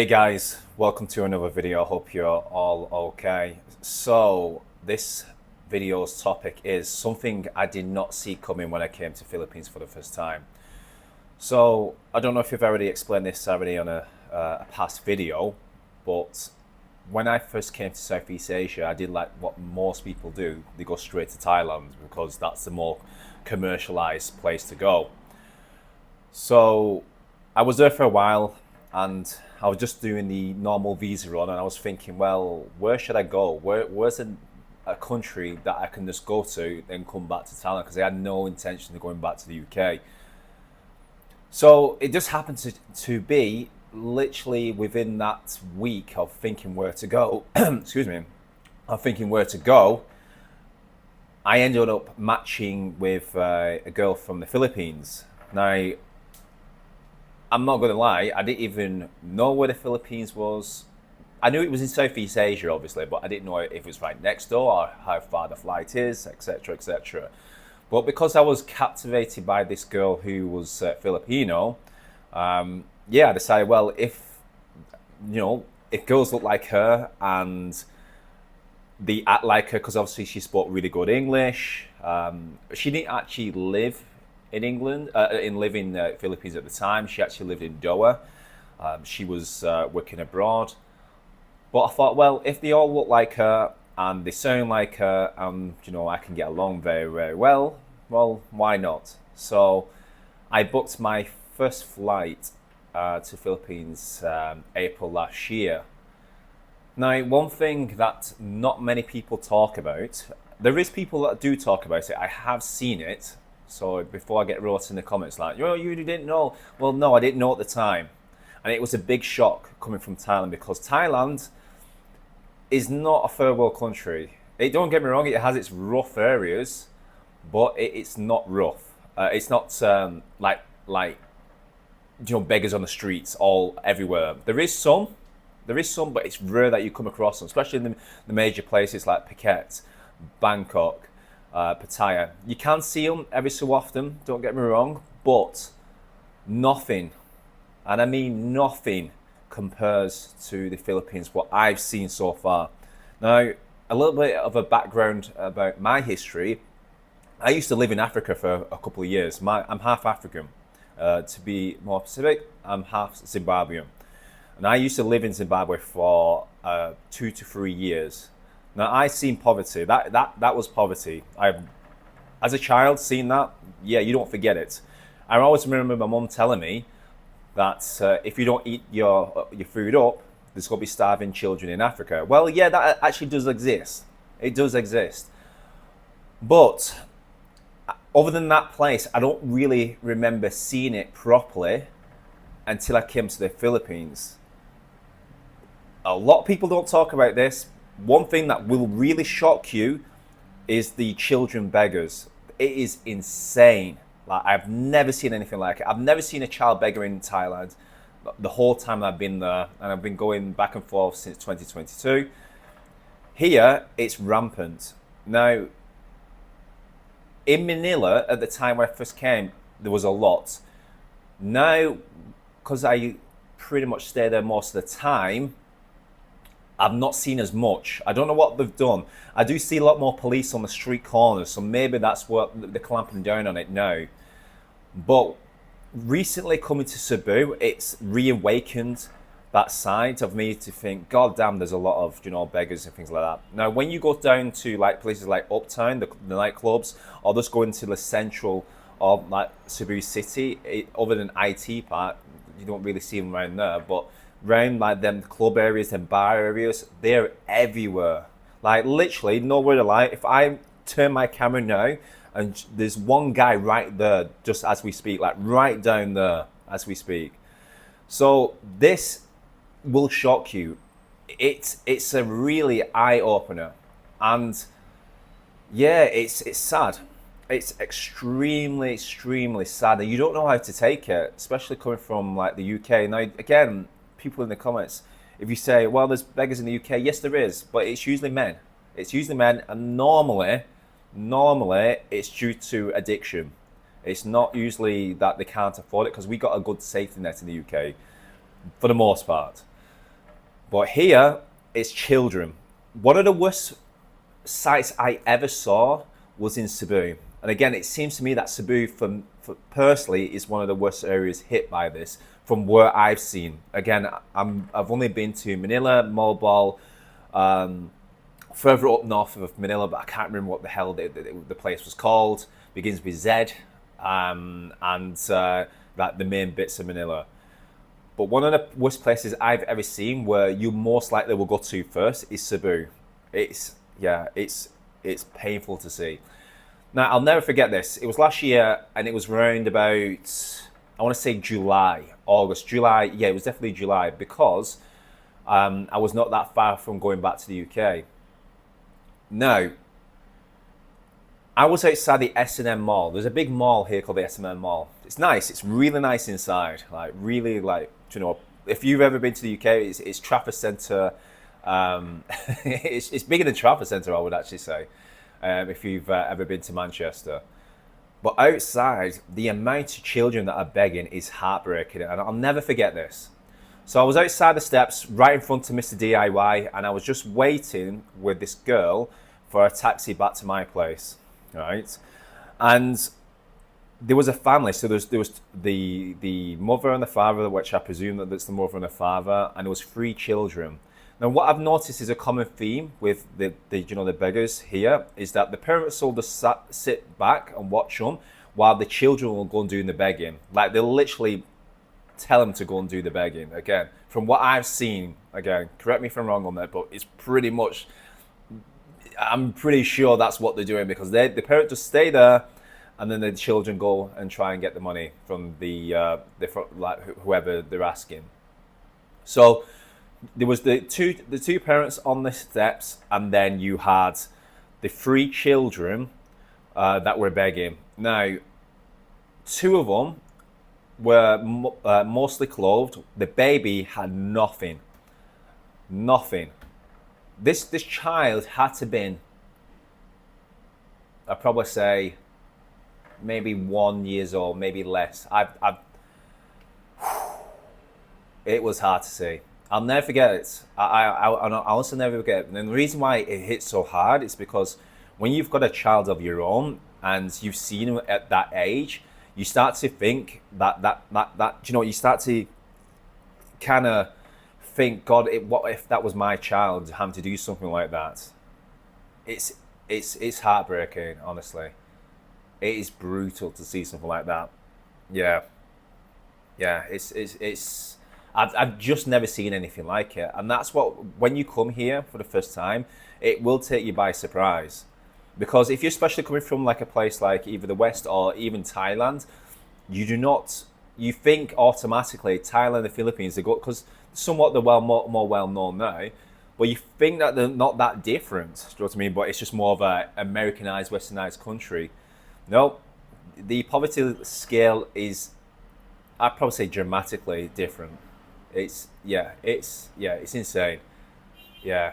Hey guys, welcome to another video. I hope you're all okay. So this video's topic is something I did not see coming when I came to Philippines for the first time. So I don't know if you've already explained this already on a past video, but when I first came to Southeast Asia, I did like what most people do. They go straight to Thailand because that's the more commercialized place to go. So I was there for a while and I was just doing the normal visa run and I was thinking, well, where should I go? Where's a country that I can just go to and come back to Thailand? Because I had no intention of going back to the UK. So it just happened to be literally within that week of thinking where to go, excuse me, of thinking where to go, I ended up matching with a girl from the Philippines. Now, I'm not going to lie, I didn't even know where the Philippines was. I knew it was in Southeast Asia, obviously, but I didn't know if it was right next door or how far the flight is, etc., etc. But because I was captivated by this girl who was Filipino, I decided, well, if girls look like her and they act like her, because obviously she spoke really good English. She didn't actually live in England, in the Philippines at the time. She actually lived in Doha. She was working abroad. But I thought, well, if they all look like her and they sound like her, and I can get along very, very well, why not? So I booked my first flight to Philippines April last year. Now, one thing that not many people talk about, there is people that do talk about it. I have seen it. So before I get wrote in the comments like, you didn't know. Well, no, I didn't know at the time. And it was a big shock coming from Thailand because Thailand is not a third world country. Don't get me wrong, it has its rough areas, but it's not rough. It's not like beggars on the streets all everywhere. There is some, but it's rare that you come across them, especially in the major places like Phuket, Bangkok, Pattaya. You can see them every so often, don't get me wrong, but nothing, and I mean nothing, compares to the Philippines, what I've seen so far. Now, a little bit of a background about my history. I used to live in Africa for a couple of years. I'm half African. To be more specific, I'm half Zimbabwean. And I used to live in Zimbabwe for 2 to 3 years. Now, I seen poverty. That was poverty. As a child, seen that. Yeah, you don't forget it. I always remember my mum telling me that if you don't eat your food up, there's going to be starving children in Africa. Well, yeah, that actually does exist. It does exist. But other than that place, I don't really remember seeing it properly until I came to the Philippines. A lot of people don't talk about this. One thing that will really shock you is the children beggars. It is insane. Like, I've never seen anything like it. I've never seen a child beggar in Thailand the whole time I've been there, and I've been going back and forth since 2022. Here, it's rampant. Now, in Manila, at the time when I first came, there was a lot. Now, because I pretty much stay there most of the time, I've not seen as much. I don't know what they've done. I do see a lot more police on the street corners, so maybe that's what they're clamping down on it now. But recently coming to Cebu, it's reawakened that side of me to think, God damn, there's a lot of beggars and things like that. Now, when you go down to like places like Uptown, the nightclubs, or just go into the central of like Cebu City, other than IT part, you don't really see them around there. But around like them club areas and bar areas, they're everywhere. Like literally, nowhere to lie. If I turn my camera now, and there's one guy right there, just as we speak, like right down there as we speak. So this will shock you. It's a really eye opener, and yeah, it's sad. It's extremely sad, and you don't know how to take it, especially coming from like the UK. Now, again, people in the comments, if you say, well, there's beggars in the UK, yes, there is, but it's usually men. It's usually men, and normally it's due to addiction. It's not usually that they can't afford it, because we got a good safety net in the UK for the most part. But here, it's children. One of the worst sights I ever saw was in Cebu. And again, it seems to me that Cebu, for personally, is one of the worst areas hit by this from where I've seen. Again, I've only been to Manila, Mobile, further up north of Manila, but I can't remember what the hell the place was called. Begins with Z, and like the main bits of Manila. But one of the worst places I've ever seen where you most likely will go to first is Cebu. It's painful to see. Now, I'll never forget this. It was last year, and it was around about, I want to say July. Yeah, it was definitely July, because I was not that far from going back to the UK. Now, I was outside the S&M Mall. There's a big mall here called the S&M Mall. It's nice. It's really nice inside. Like, really, like, if you've ever been to the UK, it's Trafford Centre. It's bigger than Trafford Centre, I would actually say, if you've ever been to Manchester. But outside, the amount of children that are begging is heartbreaking, and I'll never forget this. So I was outside the steps, right in front of Mr. DIY, and I was just waiting with this girl for a taxi back to my place, right? And there was a family, so there was the mother and the father, which I presume that that's the mother and the father, and there was 3 children. Now, what I've noticed is a common theme with the beggars here is that the parents will just sit back and watch them while the children will go and do the begging. Like, they'll literally tell them to go and do the begging. Again, from what I've seen, again, correct me if I'm wrong on that, but it's pretty much, I'm pretty sure that's what they're doing, because the parents just stay there, and then the children go and try and get the money from whoever they're asking. So there was the two parents on the steps, and then you had the 3 children that were begging. Now, 2 of them were mostly clothed. The baby had nothing. This child had to been, I'd probably say, maybe 1 year old, maybe less. It was hard to see. I'll never forget it. I'll honestly never forget it. And the reason why it hits so hard is because when you've got a child of your own and you've seen them at that age, you start to think that you start to kind of think, God, what if that was my child having to do something like that? It's heartbreaking, honestly. It is brutal to see something like that. Yeah. It's I've just never seen anything like it, and that's what, when you come here for the first time, it will take you by surprise, because if you're especially coming from like a place like either the West or even Thailand, you think automatically Thailand and the Philippines are good because somewhat they're more well known now, but you think that they're not that different. Do you know what I mean? But it's just more of a Americanized, westernized country. No, the poverty scale is, I'd probably say, dramatically different. It's insane. Yeah.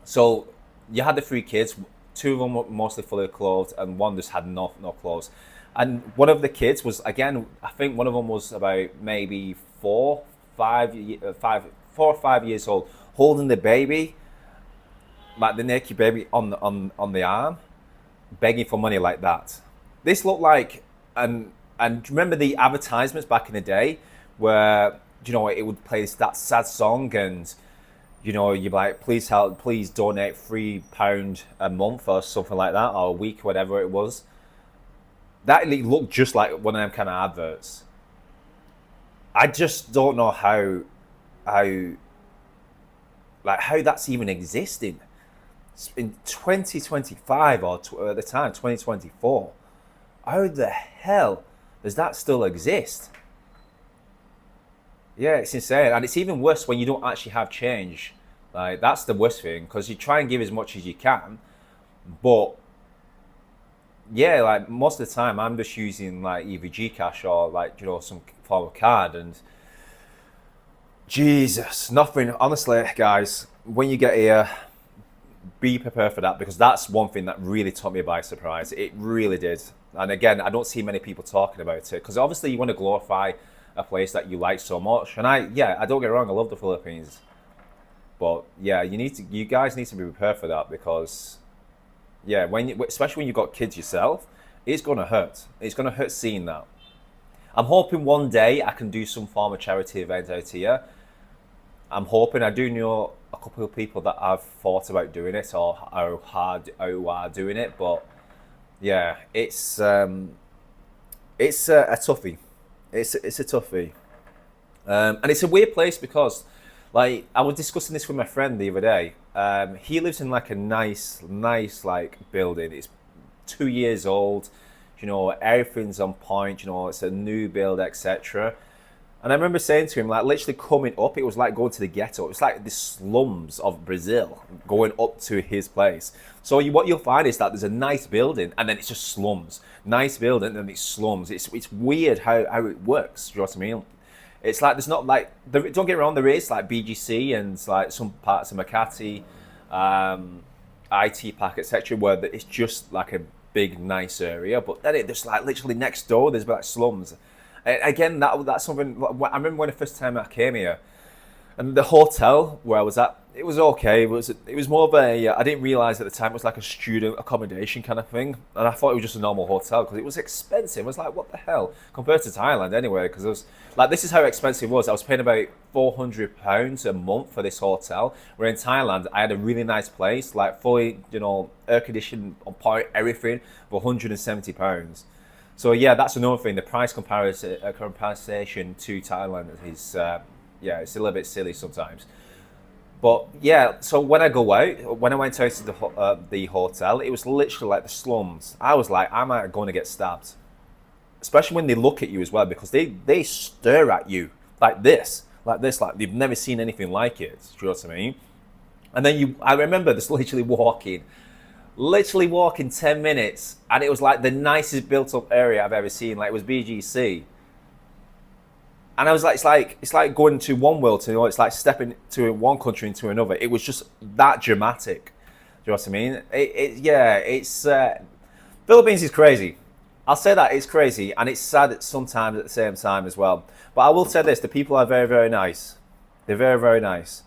So you had the 3 kids. 2 of them were mostly fully clothed, and 1 just had no clothes. And one of the kids was, again, I think one of them was about maybe 4 or 5 years old, holding the baby, like the naked baby on the arm, begging for money like that. This looked like, and remember the advertisements back in the day where, it would play that sad song, and you'd be like, please help, please donate £3 a month or something like that, or a week, whatever it was. That looked just like one of them kind of adverts. I just don't know how that's even existing in 2025 or at the time 2024. How the hell does that still exist? Yeah, it's insane. And it's even worse when you don't actually have change. Like, that's the worst thing, because you try and give as much as you can, but yeah, like most of the time I'm just using like either Gcash or like, some form of card, and Jesus, nothing. Honestly, guys, when you get here, be prepared for that, because that's one thing that really took me by surprise. It really did. And again, I don't see many people talking about it, because obviously you want to glorify a place that you like so much. And I don't get me wrong, I love the Philippines. But yeah, you guys need to be prepared for that because yeah, especially when you've got kids yourself, it's gonna hurt. It's gonna hurt seeing that. I'm hoping one day I can do some form of charity event out here. I'm hoping. I do know a couple of people that have thought about doing it who are doing it, but yeah, it's a toughie. It's a toughie, and it's a weird place because, like, I was discussing this with my friend the other day. He lives in like a nice like building. It's 2 years old. You know, everything's on point. You know, it's a new build, etc. And I remember saying to him, like, literally coming up, it was like going to the ghetto. It's like the slums of Brazil going up to his place. So what you'll find is that there's a nice building and then it's just slums. Nice building and then it's slums. It's weird how it works. Do you know what I mean? It's like there's not like, don't get me wrong, there is like BGC and like some parts of Makati, IT Park, etc., where it's just like a big, nice area. But then it's like literally next door, there's like slums. Again, that's something. I remember when the first time I came here, and the hotel where I was at, it was okay. It was more of a. I didn't realize at the time it was like a student accommodation kind of thing, and I thought it was just a normal hotel because it was expensive. I was like, what the hell compared to Thailand anyway? Because it was like this is how expensive it was. I was paying about £400 a month for this hotel. Where in Thailand, I had a really nice place, like fully, air conditioned on point, everything for £170. So yeah, that's another thing. The price comparison to Thailand is, it's a little bit silly sometimes. But yeah, so when I go out, when I went out to the hotel, it was literally like the slums. I was like, am I going to get stabbed? Especially when they look at you as well, because they stare at you like this, like they've never seen anything like it. Do you know what I mean? And then I remember just literally walking 10 minutes, and it was like the nicest built up area I've ever seen. Like, it was BGC. And I was like, it's like going to one world to, it's like stepping to one country into another. It was just that dramatic. Do you know what I mean? It's Philippines is crazy. I'll say that it's crazy, and it's sad sometimes at the same time as well. But I will say this: the people are very, very nice. They're very, very nice.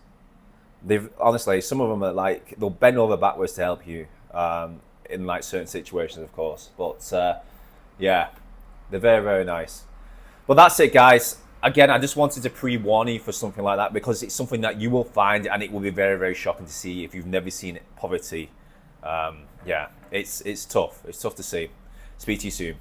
They've honestly, some of them are like they'll bend over backwards to help you in like certain situations, of course. But yeah, they're very, very nice. But that's it, guys. Again, I just wanted to pre-warn you for something like that because it's something that you will find, and it will be very, very shocking to see if you've never seen poverty. It's tough. It's tough to see. Speak to you soon.